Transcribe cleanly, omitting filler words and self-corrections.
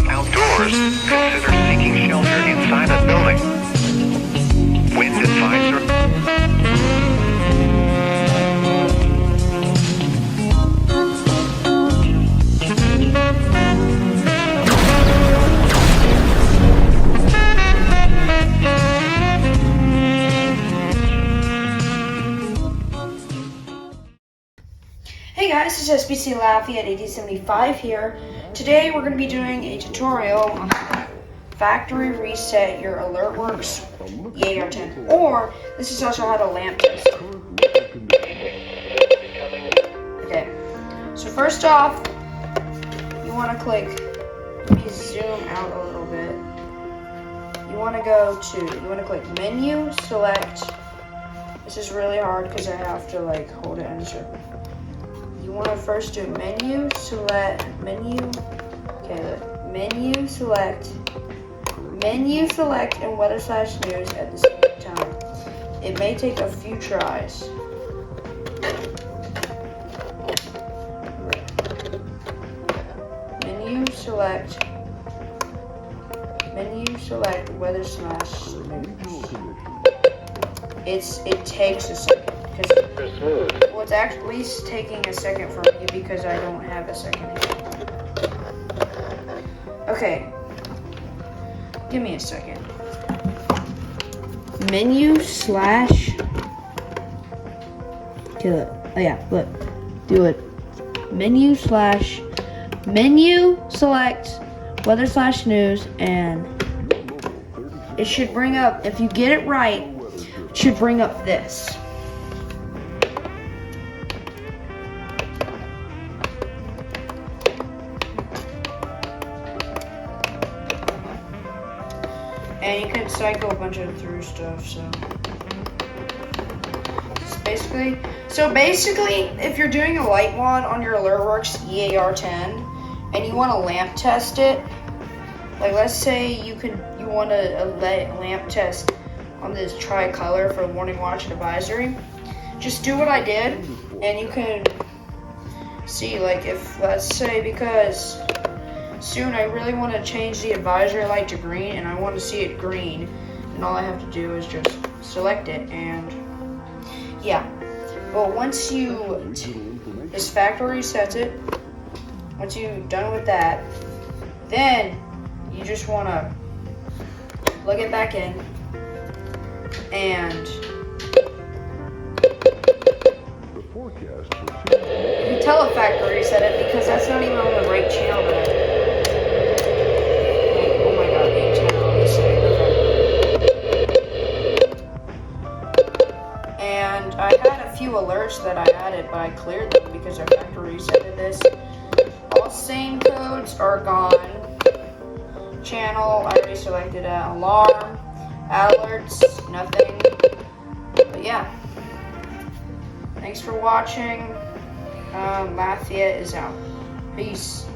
Outdoors, consider seeking shelter inside a building. Wind advisory. Hey guys, this is SBC Laffy at 1875 here. Today we're going to be doing a tutorial on how to factory reset your Alertworks EAR-10, or this is also how to lamp test. Okay, so first off, you want to click, let me zoom out a little bit. You want to click menu, select. This is really hard because I have to hold it in a circle. You want to first do menu, select, menu, select, and weather/news at the same time. It may take a few tries. Menu, select, weather/news. It takes a second. Well, it's at least taking a second for me because I don't have a second hand. Okay. Give me a second. Menu slash. Kill it. Oh yeah, look. Do it. Menu slash. Menu select weather/news, and it should bring up, if you get it right, it should bring up this. And you can cycle a bunch of through stuff, so basically, if you're doing a light wand on your Alertworks EAR-10 and you want to lamp test it, like let's say you want to lamp test on this tricolor for warning, watch, and advisory, just do what I did, and you can see, like, if let's say, because soon I really want to change the advisory light to green, and I want to see it green, and all I have to do is just select it, and yeah. But once this factory resets it, once you're done with that, then you just want to plug it back in, and you can tell a factory reset it because that's not even on the right channel that I did. And I had a few alerts that I added, but I cleared them because I factory resetted this. All same codes are gone. Channel, I already selected alarm. Alerts, nothing. But yeah. Thanks for watching. Lafayette is out. Peace.